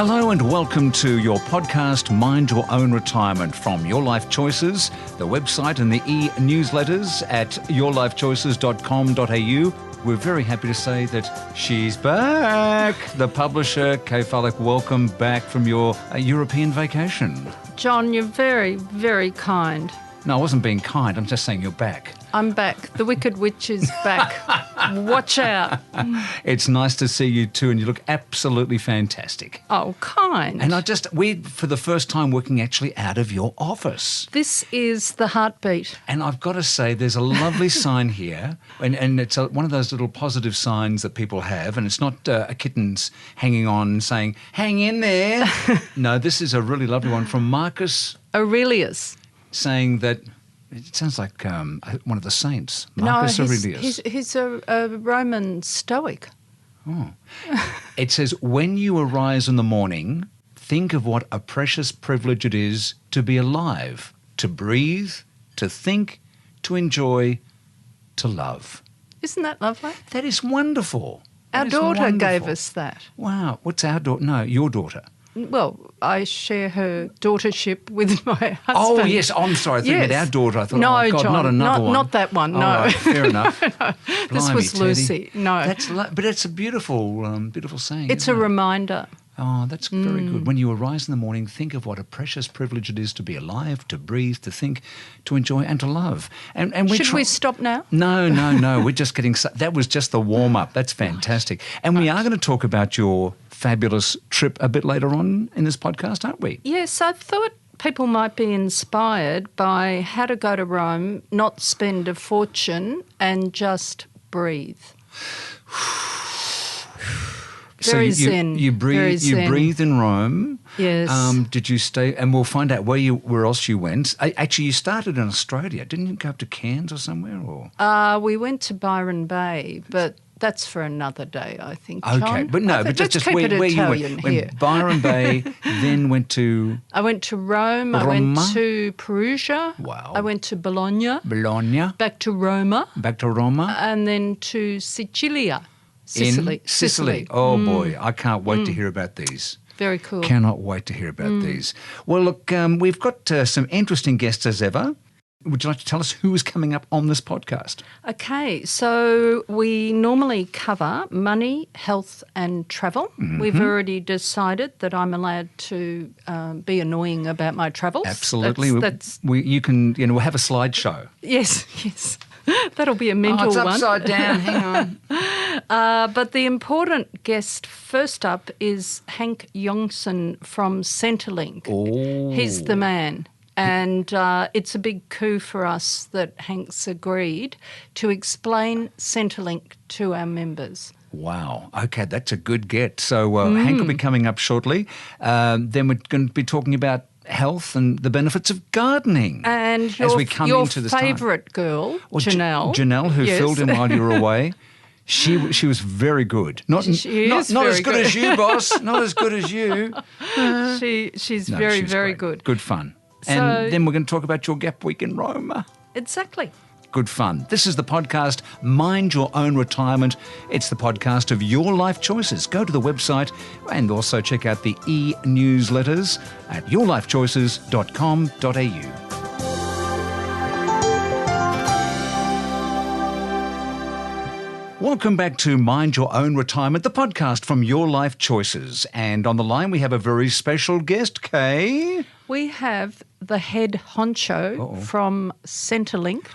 Hello and welcome to your podcast, Mind Your Own Retirement, from Your Life Choices, the website and the e-newsletters at yourlifechoices.com.au. We're very happy to say that she's back. The publisher, Kaye, welcome back from your European vacation. John, you're very, very kind. No, I wasn't being kind. I'm just saying you're back. I'm back. The Wicked Witch is back. Watch out. It's nice to see you too, and you look absolutely fantastic. Oh, kind. And we're for the first time working actually out of your office. This is the heartbeat. And I've got to say, there's a lovely sign here, and it's one of those little positive signs that people have, and it's not a kitten's hanging on saying, hang in there. No, this is a really lovely one from Marcus Aurelius. Saying that it sounds like one of the saints, Marcus Aurelius. He's a Roman Stoic. Oh. It says, when you arise in the morning, think of what a precious privilege it is to be alive, to breathe, to think, to enjoy, to love. Isn't that lovely? That is wonderful. Our daughter gave us that. Wow. What's our daughter? No, your daughter. Well, I share her daughtership with my husband. Oh, yes. I'm sorry. I think our daughter. I thought, no, oh, God, John, not another one. Not that one, no. All right, fair enough. No, this Blimey, was Teddy. Lucy. No. But it's a beautiful saying. It's a reminder. Oh, that's very good. When you arise in the morning, think of what a precious privilege it is to be alive, to breathe, to think, to enjoy and to love. And Should we stop now? No. We're just getting... That was just the warm-up. That's fantastic. And we are going to talk about your fabulous trip a bit later on in this podcast, aren't we? Yes, I thought people might be inspired by how to go to Rome, not spend a fortune and just breathe. Very zen. You breathed in Rome. Yes. Did you stay? And we'll find out where else you went. Actually, you started in Australia. Didn't you go up to Cairns or somewhere? Or we went to Byron Bay, but that's for another day, I think. Okay, John. but no, but just where you went. Went Byron Bay, then went to. I went to Rome. I went to Perugia. Wow. I went to Bologna. Back to Roma. And then to Sicilia. Sicily. Oh, boy. I can't wait to hear about these. Very cool. Cannot wait to hear about these. Well, look, we've got some interesting guests as ever. Would you like to tell us who is coming up on this podcast? Okay, so we normally cover money, health and travel. Mm-hmm. We've already decided that I'm allowed to be annoying about my travels. Absolutely. We'll have a slideshow. Yes. That'll be a mental one. It's upside down. Hang on. But the important guest first up is Hank Jongen from Centrelink. Oh. He's the man. And it's a big coup for us that Hank's agreed to explain Centrelink to our members. Wow. Okay, that's a good get. So Hank will be coming up shortly. Then we're going to be talking about health and the benefits of gardening. And as we come into this favourite girl, Janelle. Janelle, who filled in while you were away. She was very good. Not as good as you, boss. Not as good as you. She's very good. Good fun. And then we're going to talk about your gap week in Rome. Exactly. Good fun. This is the podcast, Mind Your Own Retirement. It's the podcast of Your Life Choices. Go to the website and also check out the e-newsletters at yourlifechoices.com.au. Welcome back to Mind Your Own Retirement, the podcast from Your Life Choices. And on the line we have a very special guest, Kaye. We have the head honcho from Centrelink,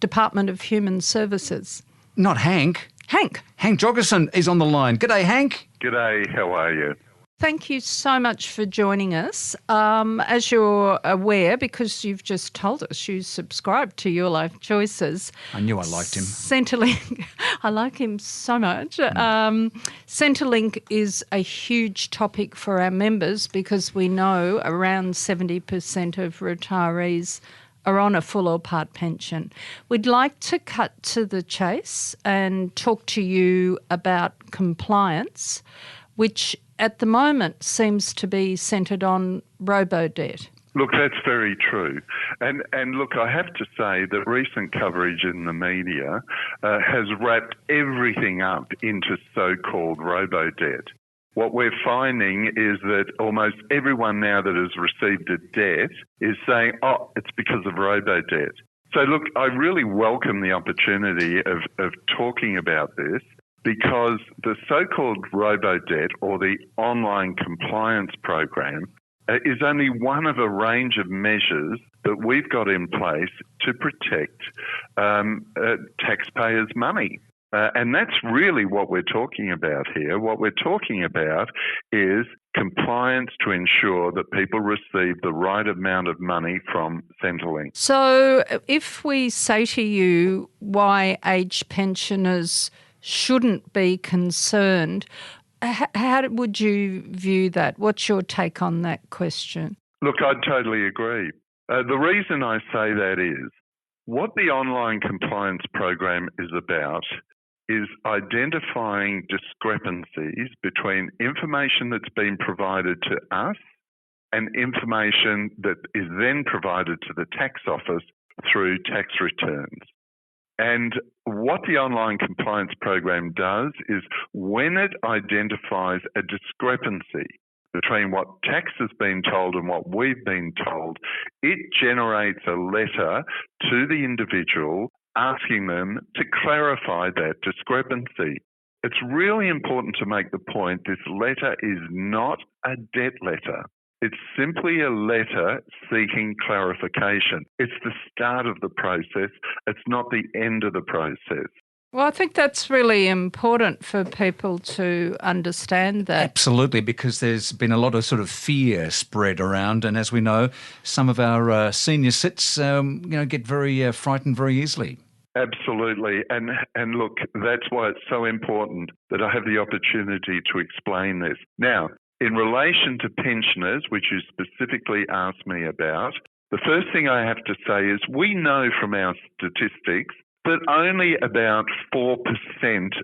Department of Human Services. Not Hank. Hank Jongen is on the line. G'day, Hank. G'day, how are you? Thank you so much for joining us. As you're aware, because you've just told us you subscribe to Your Life Choices. I knew I liked him. Centrelink, I like him so much. Centrelink is a huge topic for our members because we know around 70% of retirees are on a full or part pension. We'd like to cut to the chase and talk to you about compliance, which at the moment seems to be centred on robo-debt. Look, that's very true. And look, I have to say that recent coverage in the media has wrapped everything up into so-called robo-debt. what we're finding is that almost everyone now that has received a debt is saying, oh, it's because of robo-debt. So look, I really welcome the opportunity of talking about this, because the so-called robo-debt, or the online compliance program, is only one of a range of measures that we've got in place to protect taxpayers' money. And that's really what we're talking about here. What we're talking about is compliance to ensure that people receive the right amount of money from Centrelink. So if we say to you why aged pensioners shouldn't be concerned, how would you view that? What's your take on that question? Look, I totally agree. The reason I say that is what the online compliance program is about is identifying discrepancies between information that's been provided to us and information that is then provided to the tax office through tax returns. And what the online compliance program does is when it identifies a discrepancy between what tax has been told and what we've been told, it generates a letter to the individual asking them to clarify that discrepancy. It's really important to make the point this letter is not a debt letter. It's simply a letter seeking clarification. It's the start of the process. It's not the end of the process. Well, I think that's really important for people to understand that. Absolutely, because there's been a lot of sort of fear spread around, and as we know, some of our senior cits, get very frightened very easily. Absolutely. And look, that's why it's so important that I have the opportunity to explain this. Now, in relation to pensioners, which you specifically asked me about, the first thing I have to say is we know from our statistics that only about 4%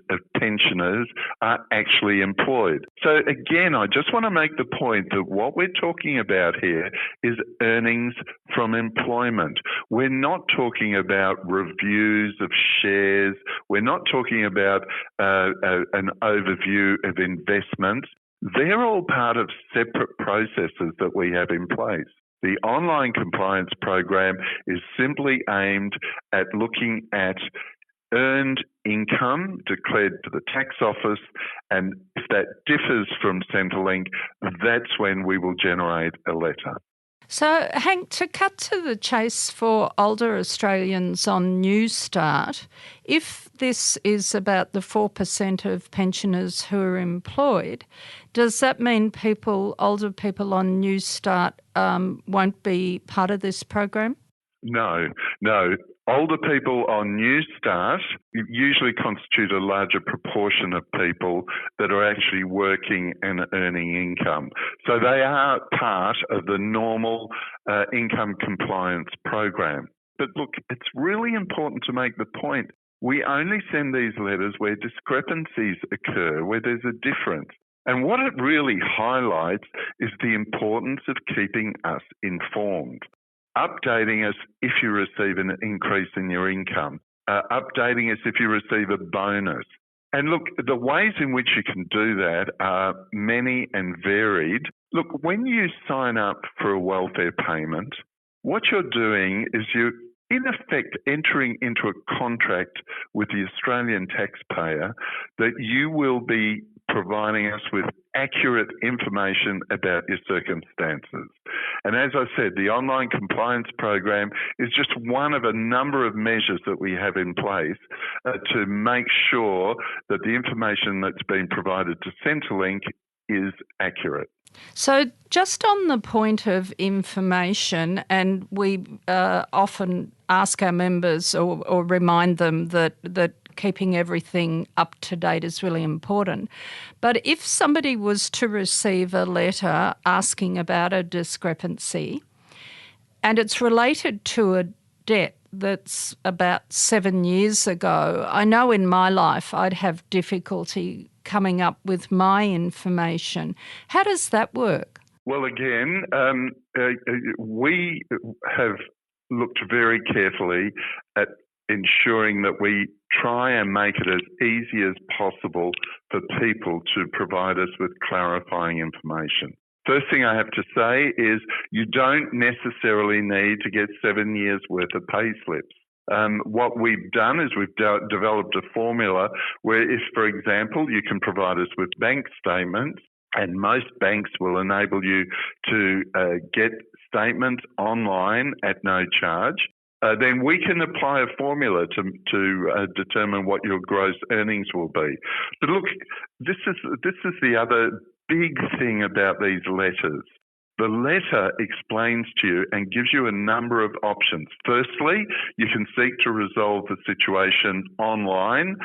of pensioners are actually employed. So again, I just want to make the point that what we're talking about here is earnings from employment. We're not talking about reviews of shares. We're not talking about an overview of investments. They're all part of separate processes that we have in place. The online compliance program is simply aimed at looking at earned income declared to the tax office, and if that differs from Centrelink, that's when we will generate a letter. So, Hank, to cut to the chase for older Australians on New Start, if this is about the 4% of pensioners who are employed, does that mean older people on New Start won't be part of this program? No. Older people on New Start usually constitute a larger proportion of people that are actually working and earning income. So they are part of the normal income compliance program. But look, it's really important to make the point. We only send these letters where discrepancies occur, where there's a difference. And what it really highlights is the importance of keeping us informed. Updating us if you receive an increase in your income, updating us if you receive a bonus. And look, the ways in which you can do that are many and varied. Look, when you sign up for a welfare payment, what you're doing is you're in effect entering into a contract with the Australian taxpayer that you will be providing us with accurate information about your circumstances. And as I said, the online compliance program is just one of a number of measures that we have in place to make sure that the information that's been provided to Centrelink is accurate. So just on the point of information, and we often ask our members or remind them that keeping everything up to date is really important. But if somebody was to receive a letter asking about a discrepancy and it's related to a debt that's about 7 years ago, I know in my life I'd have difficulty coming up with my information. How does that work? Well, again, we have looked very carefully at ensuring that we try and make it as easy as possible for people to provide us with clarifying information. First thing I have to say is you don't necessarily need to get 7 years' worth of pay slips. What we've done is we've developed a formula where if, for example, you can provide us with bank statements, and most banks will enable you to get statements online at no charge, then we can apply a formula to determine what your gross earnings will be. But look, this is the other big thing about these letters. The letter explains to you and gives you a number of options. Firstly, you can seek to resolve the situation online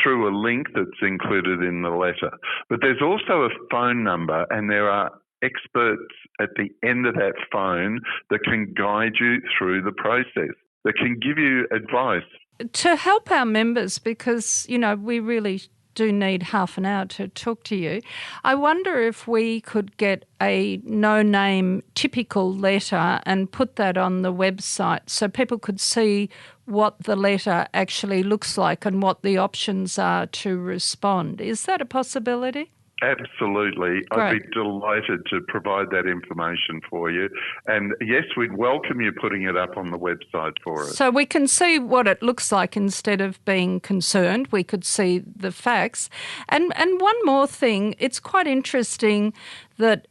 through a link that's included in the letter. But there's also a phone number, and there are experts at the end of that phone that can guide you through the process, that can give you advice. To help our members, because, we really do need half an hour to talk to you, I wonder if we could get a no-name typical letter and put that on the website so people could see what the letter actually looks like and what the options are to respond. Is that a possibility? Absolutely. Great. I'd be delighted to provide that information for you. And yes, we'd welcome you putting it up on the website for us. So we can see what it looks like instead of being concerned. We could see the facts. And one more thing, it's quite interesting that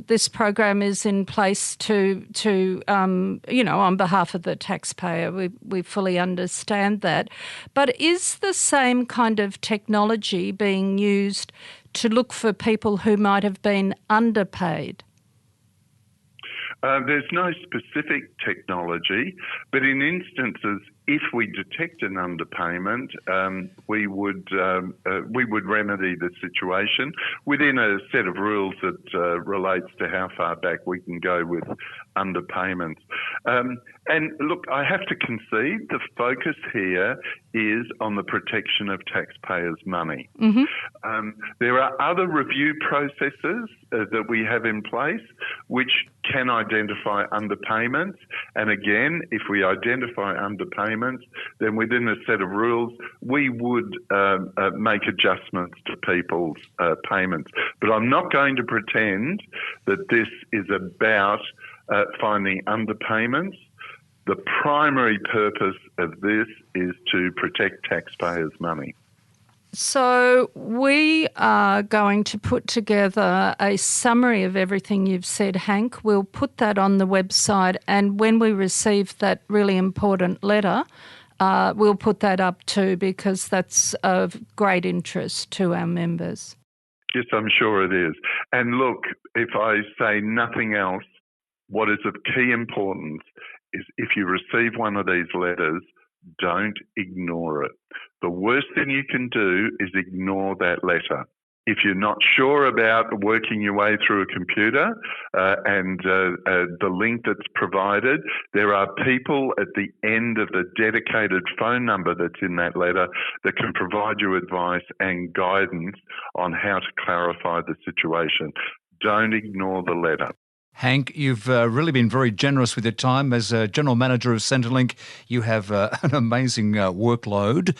this program is in place to on behalf of the taxpayer. We fully understand that. But is the same kind of technology being used to look for people who might have been underpaid? There's no specific technology, but in instances, if we detect an underpayment, we would remedy the situation within a set of rules that relates to how far back we can go with underpayments. And look, I have to concede the focus here is on the protection of taxpayers' money. Mm-hmm. There are other review processes that we have in place which can identify underpayments. And again, if we identify underpayments, then within a set of rules, we would make adjustments to people's payments. But I'm not going to pretend that this is about finding underpayments. The primary purpose of this is to protect taxpayers' money. So we are going to put together a summary of everything you've said, Hank. We'll put that on the website, and when we receive that really important letter, we'll put that up too, because that's of great interest to our members. Yes, I'm sure it is. And look, if I say nothing else, what is of key importance is if you receive one of these letters, don't ignore it. The worst thing you can do is ignore that letter. If you're not sure about working your way through a computer and the link that's provided, there are people at the end of the dedicated phone number that's in that letter that can provide you advice and guidance on how to clarify the situation. Don't ignore the letter. Hank, you've really been very generous with your time. As General Manager of Centrelink, you have an amazing workload.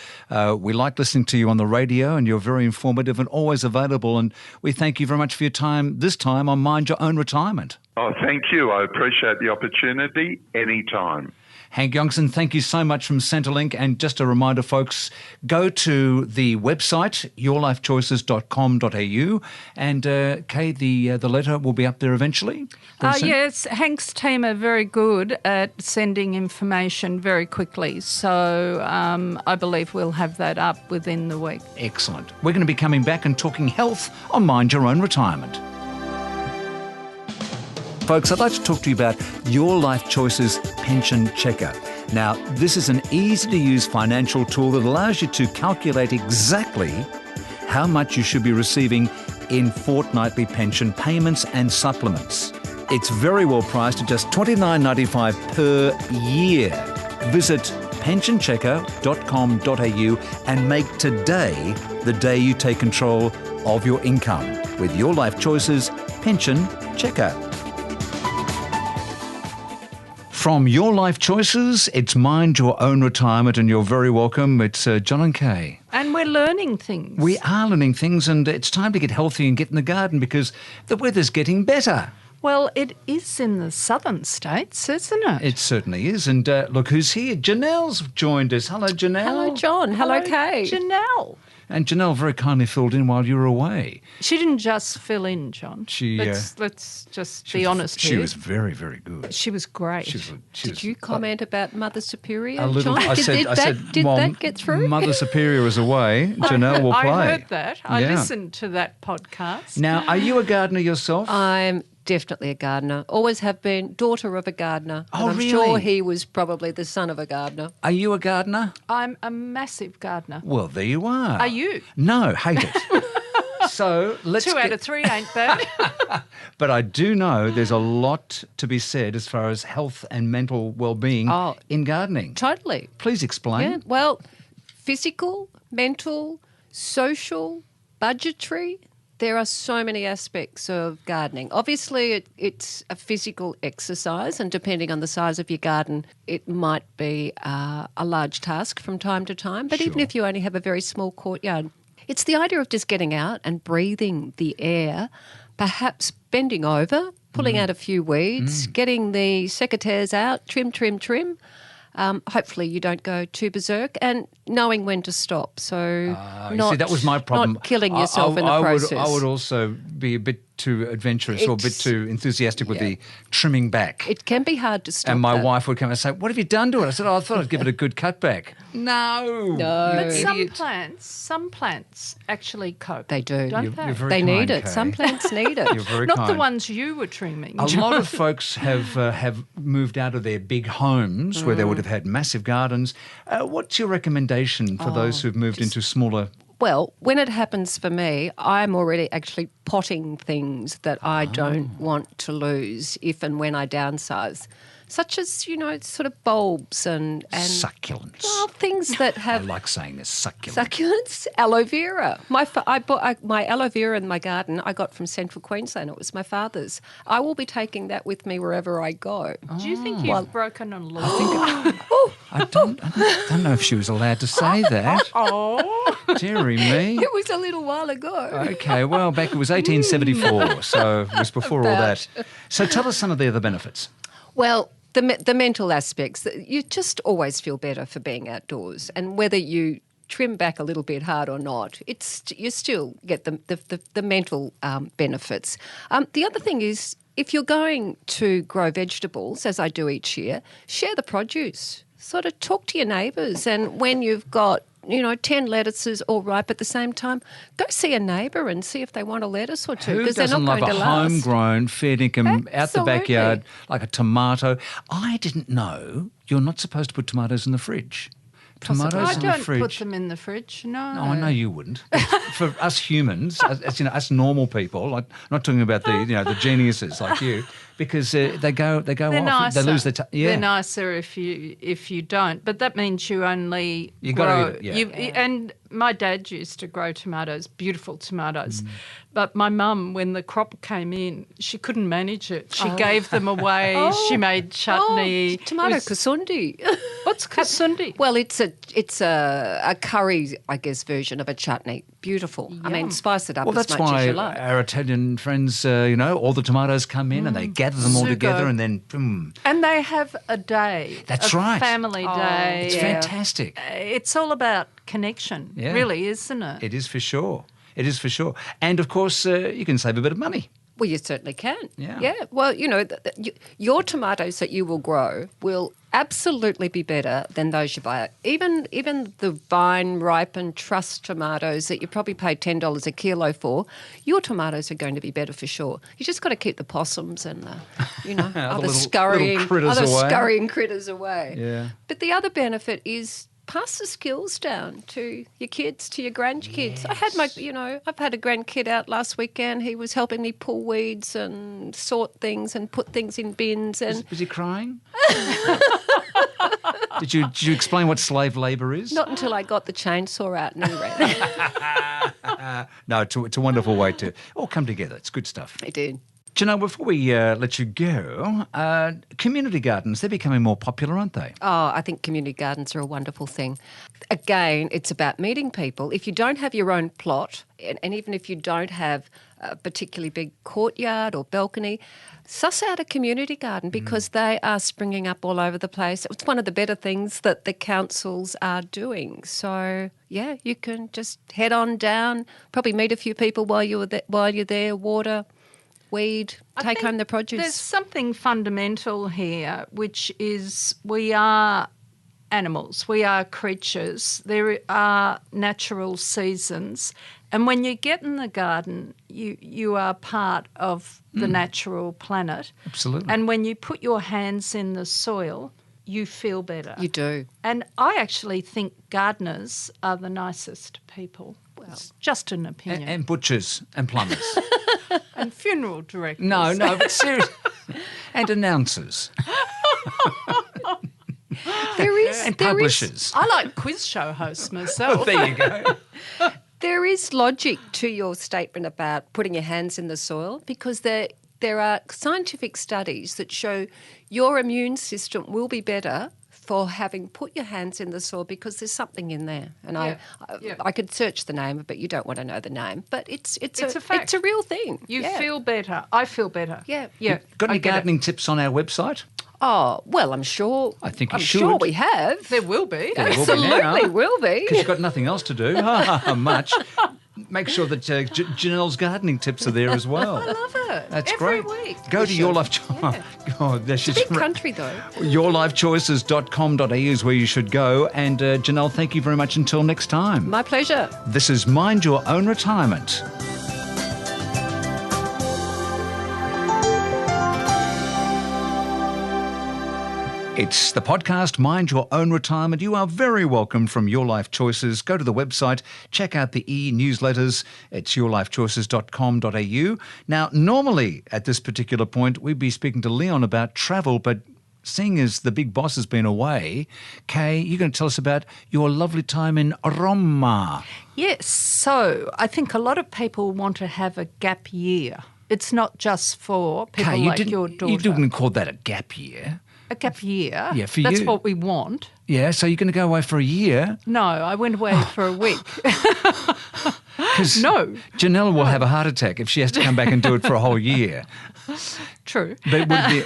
We like listening to you on the radio, and you're very informative and always available. And we thank you very much for your time this time on Mind Your Own Retirement. Oh, thank you. I appreciate the opportunity anytime. Hank Jongen, thank you so much from Centrelink. And just a reminder, folks, go to the website, yourlifechoices.com.au. And Kaye, the letter will be up there eventually? Yes, Hank's team are very good at sending information very quickly. So I believe we'll have that up within the week. Excellent. We're going to be coming back and talking health on Mind Your Own Retirement. Folks, I'd like to talk to you about Your Life Choices Pension Checker. Now, this is an easy-to-use financial tool that allows you to calculate exactly how much you should be receiving in fortnightly pension payments and supplements. It's very well priced at just $29.95 per year. Visit pensionchecker.com.au and make today the day you take control of your income with Your Life Choices Pension Checker. From your life choices, it's Mind Your Own Retirement, and you're very welcome. It's John and Kaye. And we're learning things. We are learning things, and it's time to get healthy and get in the garden because the weather's getting better. Well, it is in the southern states, isn't it? It certainly is. And look who's here. Janelle's joined us. Hello, Janelle. Hello, John. Hello, Kaye. Janelle. And Janelle very kindly filled in while you were away. She didn't just fill in, John. Let's just be honest here. She was very, very good. She was great. Did you comment about Mother Superior, a little, John? Did that get through? Mother Superior is away. Janelle will play. I heard that. I listened to that podcast. Now, are you a gardener yourself? I'm definitely a gardener. Always have been. Daughter of a gardener. Oh, I'm really? sure he was probably the son of a gardener. Are you a gardener? I'm a massive gardener. Well, there you are. Are you? No, hate it. So let's 2 out of 3 ain't bad. But I do know there's a lot to be said as far as health and mental well-being in gardening. Totally. Please explain. Yeah. Well, physical, mental, social, budgetary. There are so many aspects of gardening. Obviously, it's a physical exercise, and depending on the size of your garden, it might be a large task from time to time. But even if you only have a very small courtyard, it's the idea of just getting out and breathing the air, perhaps bending over, pulling out a few weeds, getting the secateurs out, trim. Hopefully you don't go too berserk, and knowing when to stop. So that was my problem. Not killing yourself in the process. I would also be a bit too adventurous or a bit too enthusiastic with the trimming back. It can be hard to stop. And my wife would come and say, "What have you done to it?" I said, "Oh, I thought I'd give it a good cutback." No. But Idiot. some plants actually cope. They do. Don't they? You're very They kind, need it. Kaye. Some plants need it. You're very Not kind. the ones you were trimming. A lot of folks have moved out of their big homes where they would have had massive gardens. What's your recommendation for those who've moved into smaller? Well, when it happens for me, I'm already actually potting things that I don't want to lose if and when I downsize, such as, sort of bulbs and Succulents. well, things that I have like saying this, succulent. succulents, aloe vera. I bought my aloe vera in my garden I got from Central Queensland. It was my father's. I will be taking that with me wherever I go. Do you think you've broken a law? I don't know if she was allowed to say that. Oh. Dearie me. It was a little while ago. Okay, well, back it was 1874, so it was before all that. So tell us some of the other benefits. Well, the mental aspects, you just always feel better for being outdoors, and whether you trim back a little bit hard or not, you still get the mental benefits. The other thing is, if you're going to grow vegetables, as I do each year, share the produce. Sort of talk to your neighbours, and when you've got 10 lettuces all ripe at the same time, go see a neighbour and see if they want a lettuce or two, because they're not going to last. Who doesn't love a homegrown, fair dinkum, out the Absolutely. backyard, like a tomato? I didn't know you're not supposed to put tomatoes in the fridge. Tomatoes I in the don't fridge. put them in the fridge, no. No, I know you wouldn't. For us humans, as us normal people, like not talking about the geniuses like you, because they go They're off. nicer. They lose their They're nicer if you don't, but that means you only grow. Gotta eat it, And my dad used to grow tomatoes, beautiful tomatoes, but my mum, when the crop came in, she couldn't manage it. She gave them away. She made chutney. Tomato kasundi. What's kasundi? Well, it's a curry, I guess, version of a chutney. Beautiful. I mean, spice it up Well, as that's much as why you like. our Italian friends, all the tomatoes come in and they gather them all Sugo. together and then boom. And they have a day. That's a right. Family day. It's fantastic. It's all about connection, really, isn't it? It is for sure. It is for sure. And, of course, you can save a bit of money. Well, you certainly can. Yeah. Well, your tomatoes that you will grow will absolutely be better than those you buy. Even the vine ripened trust tomatoes that you probably pay $10 a kilo for, your tomatoes are going to be better for sure. You just got to keep the possums and other little scurrying critters away. away. Yeah. But the other benefit is pass the skills down to your kids, to your grandkids. Yes. I had I've had a grandkid out last weekend. He was helping me pull weeds and sort things and put things in bins. And Was he crying? Did you explain what slave labour is? not until I got the chainsaw out and he ran. No, it's a wonderful way to all come together. It's good stuff. I did. Janelle, before we let you go, community gardens, they're becoming more popular, aren't they? Oh, I think community gardens are a wonderful thing. Again, it's about meeting people. If you don't have your own plot, and even if you don't have a particularly big courtyard or balcony, suss out a community garden because they are springing up all over the place. It's one of the better things that the councils are doing. So, yeah, you can just head on down, probably meet a few people while you're there, water, weed, take home the produce. There's something fundamental here, which is we are animals, we are creatures, there are natural seasons, and when you get in the garden, you are part of the natural planet. Absolutely. And when you put your hands in the soil, you feel better. You do. And I actually think gardeners are the nicest people. Well, it's just an opinion. And butchers and plumbers. And funeral directors. No, but seriously. And announcers. And publishers. I like quiz show hosts myself. There you go. There is logic to your statement about putting your hands in the soil because there are scientific studies that show your immune system will be better for having put your hands in the soil because there's something in there. And I could search the name, but you don't want to know the name. But it's a fact. It's a real thing. You feel better. I feel better. Yeah. Got any gardening tips on our website? Oh, well, I'm sure. I think you I'm should. sure we have. There will be. Absolutely will be. Because you've got nothing else to do. Much. Make sure that Janelle's gardening tips are there as well. I love it. That's Every great. week. Go to Your Life. God, It's a big country, though. yourlifechoices.com.au is where you should go. And Janelle, thank you very much. Until next time. My pleasure. This is Mind Your Own Retirement. It's the podcast, Mind Your Own Retirement. You are very welcome from Your Life Choices. Go to the website, check out the e-newsletters. It's yourlifechoices.com.au. Now, normally at this particular point, we'd be speaking to Leon about travel, but seeing as the big boss has been away, Kaye, you're going to tell us about your lovely time in Roma. Yes. So I think a lot of people want to have a gap year. It's not just for people Kaye, like your daughter. You didn't call that a gap year. A gap year? Yeah, for That's you. what we want. Yeah, so you're going to go away for a year? No, I went away for a week. No. Janelle will have a heart attack if she has to come back and do it for a whole year. True. But it would be...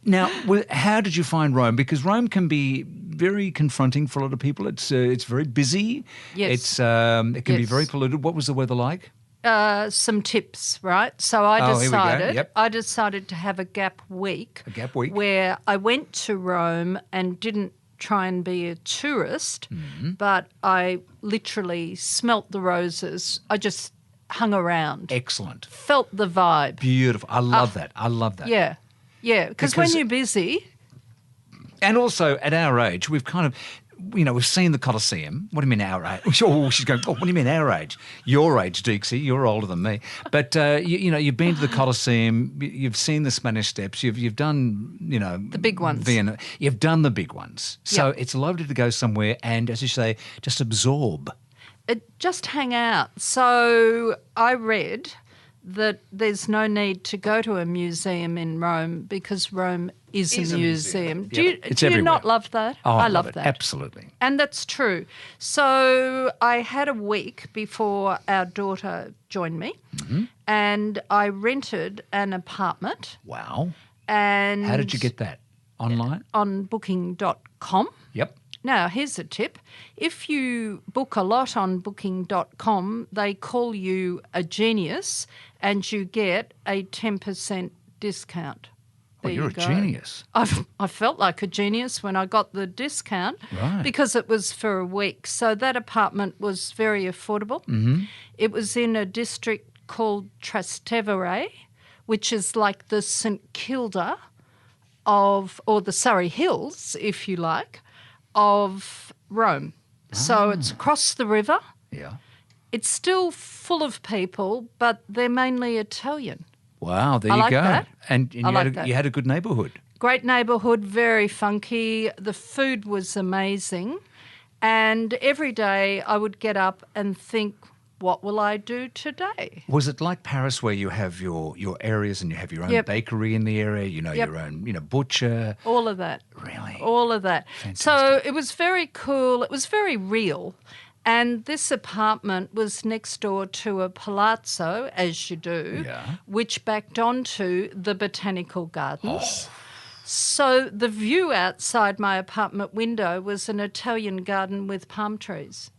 Now, how did you find Rome? Because Rome can be very confronting for a lot of people. It's very busy. Yes. It can be very polluted. What was the weather like? Some tips, right? So I decided to have a gap week. A gap week. Where I went to Rome and didn't try and be a tourist, but I literally smelt the roses. I just hung around. Excellent. Felt the vibe. Beautiful. I love that. I love that. Yeah. Yeah, because when you're busy... And also, at our age, we've kind of... we've seen the Colosseum. What do you mean our age? Oh, she's going, what do you mean our age? Your age, Deeksie. You're older than me. But, you've been to the Colosseum. You've seen the Spanish Steps. You've done, the big ones. Vienna. You've done the big ones. So it's lovely to go somewhere and, as you say, just absorb. Just hang out. So I read that there's no need to go to a museum in Rome because Rome is a museum. Do you not love that? Oh, I love that. Absolutely. And that's true. So I had a week before our daughter joined me and I rented an apartment. Wow. And how did you get that? Online? On booking.com. Yep. Now, here's a tip. If you book a lot on booking.com, they call you a genius and you get a 10% discount. Well, you're a genius. I felt like a genius when I got the discount because it was for a week. So that apartment was very affordable. Mm-hmm. It was in a district called Trastevere, which is like the St Kilda or the Surrey Hills, if you like, of Rome. So it's across the river. Yeah. It's still full of people, but they're mainly Italian. Wow, there you like go. That. And you had a good neighbourhood. Great neighbourhood, very funky. The food was amazing. And every day I would get up and think, what will I do today? Was it like Paris where you have your areas and you have your own Yep. bakery in the area, your own, butcher? All of that. Really? All of that. Fantastic. So it was very cool. It was very real. And this apartment was next door to a palazzo, as you do, which backed onto the botanical gardens. Oh. So the view outside my apartment window was an Italian garden with palm trees.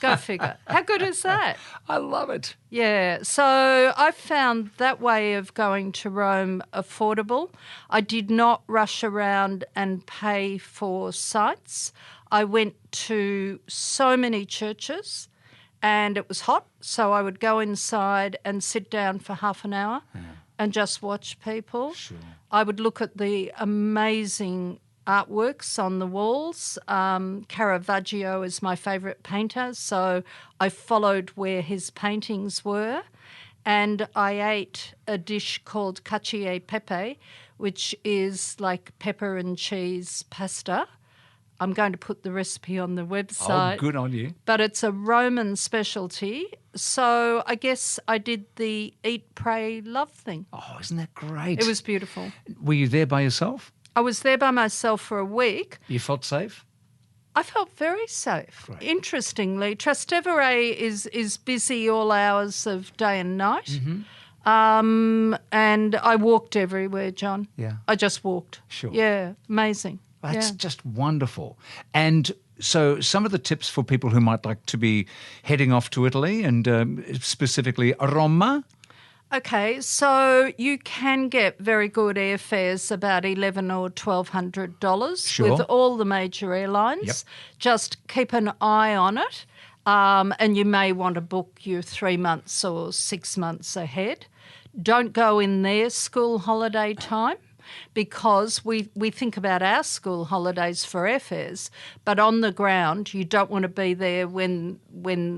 Go figure. How good is that? I love it. Yeah, so I found that way of going to Rome affordable. I did not rush around and pay for sites. I went to so many churches and it was hot, so I would go inside and sit down for half an hour and just watch people. Sure. I would look at the amazing artworks on the walls. Caravaggio is my favourite painter, so I followed where his paintings were. And I ate a dish called cacio e pepe, which is like pepper and cheese pasta. I'm going to put the recipe on the website. Oh, good on you. But it's a Roman specialty. So I guess I did the eat, pray, love thing. Oh, isn't that great? It was beautiful. Were you there by yourself? I was there by myself for a week. You felt safe? I felt very safe. Great. Interestingly, Trastevere is busy all hours of day and night. Mm-hmm. And I walked everywhere, John. Yeah. I just walked. Sure. Yeah, amazing. That's just wonderful. And so some of the tips for people who might like to be heading off to Italy and specifically Roma. Okay, so you can get very good airfares, about $1,100 or $1,200 with all the major airlines. Yep. Just keep an eye on it, and you may want to book your 3 months or 6 months ahead. Don't go in their school holiday time, because we think about our school holidays for airfares, but on the ground you don't want to be there when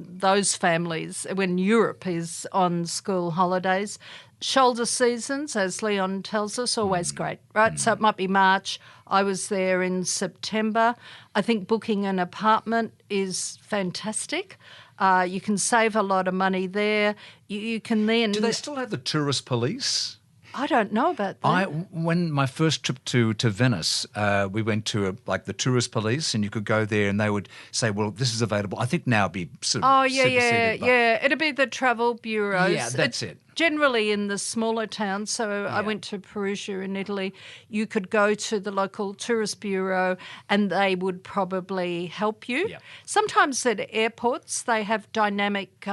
those families, when Europe is on school holidays. Shoulder seasons, as Leon tells us, always great, right? So it might be March. I was there in September. I think booking an apartment is fantastic. You can save a lot of money there. You can then... Do they still have the tourist police? I don't know about that. When my first trip to Venice, we went to the tourist police, and you could go there and they would say, well, this is available. I think now it'd be sort of superseded, but- It'd be the travel bureaus. Yeah, that's it. Generally in the smaller towns. So I went to Perugia in Italy. You could go to the local tourist bureau and they would probably help you. Yeah. Sometimes at airports they have dynamic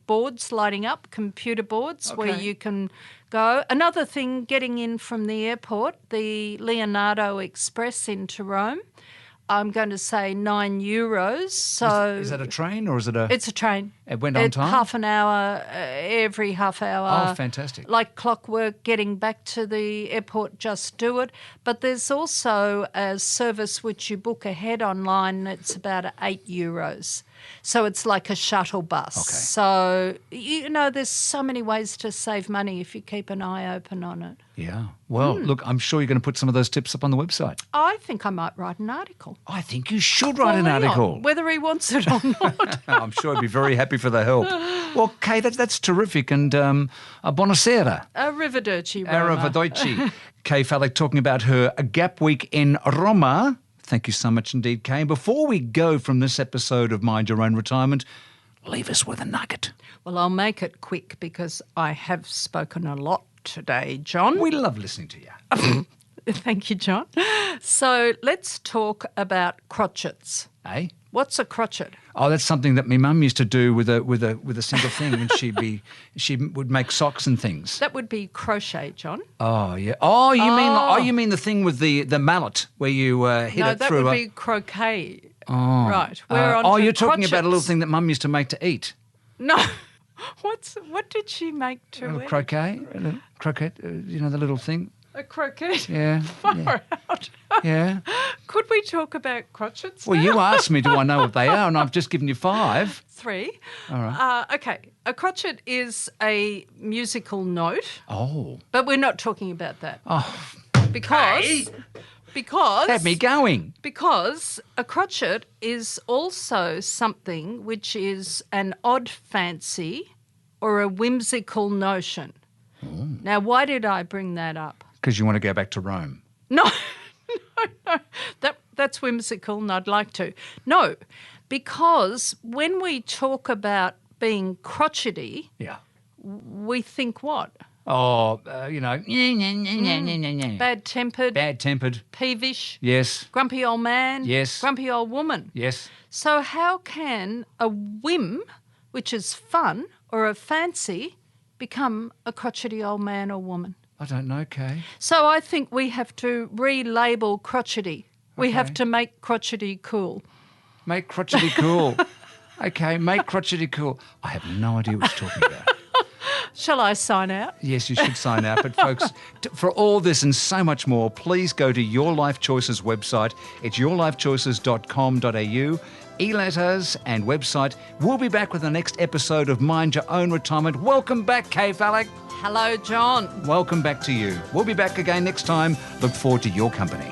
boards lighting up, computer boards where you can go. Another thing, getting in from the airport, the Leonardo Express into Rome, I'm going to say €9. So Is that a train or is it a... It's a train. It went on time? Half an hour, every half hour. Oh, fantastic. Like clockwork, getting back to the airport, just do it. But there's also a service which you book ahead online. It's about €8. So it's like a shuttle bus. Okay. So, there's so many ways to save money if you keep an eye open on it. Yeah. Well, look, I'm sure you're going to put some of those tips up on the website. I think I might write an article. I think you should write an Leon, article. whether he wants it or not. I'm sure I'd be very happy for the help. Well, Kay, that's terrific. And buonasera. Arrivederci, Roma. Arrivederci. Kay Fallick talking about her Gap Week in Roma. Thank you so much indeed, Kay. Before we go from this episode of Mind Your Own Retirement, leave us with a nugget. Well, I'll make it quick because I have spoken a lot today, John. We love listening to you. Thank you, John. So let's talk about crotchets. Eh? What's a crotchet? Oh, that's something that my mum used to do with a single thing, and she would make socks and things. That would be crochet, John. Oh yeah. You mean the thing with the mallet where you hit No, it that through would a... be croquet. Oh. Right. We're on to you're talking about a little crotchets. thing that Mum used to make to eat. No. What did she make to A little eat? croquet, the little thing. A croquet? Yeah. Far out. Yeah. Could we talk about crotchets Well, now? you asked me, do I know what they are? And I've just given you 5. 3. All right. Okay. A crotchet is a musical note, Oh. but we're not talking about that. Oh. Because Because Had me going. Because a crotchet is also something which is an odd fancy or a whimsical notion. Now, why did I bring that up? Because you want to go back to Rome. No, no. That's whimsical and I'd like to. No, because when we talk about being crotchety, Yeah. we think what? Oh, Bad-tempered, bad-tempered. peevish, Yes. grumpy old man, Yes. grumpy old woman. Yes. So how can a whim, which is fun, or a fancy, become a crotchety old man or woman? I don't know, Kay. So I think we have to relabel crotchety. We have Okay. to make crotchety cool. Make crotchety cool. Okay, make crotchety cool. I have no idea what you're talking about. Shall I sign out? Yes, you should sign up. But folks, for all this and so much more, please go to Your Life Choices website. It's yourlifechoices.com.au. E-letters and website. We'll be back with the next episode of Mind Your Own Retirement. Welcome back, Kay Fallick. Hello, John. Welcome back to you. We'll be back again next time. Look forward to your company.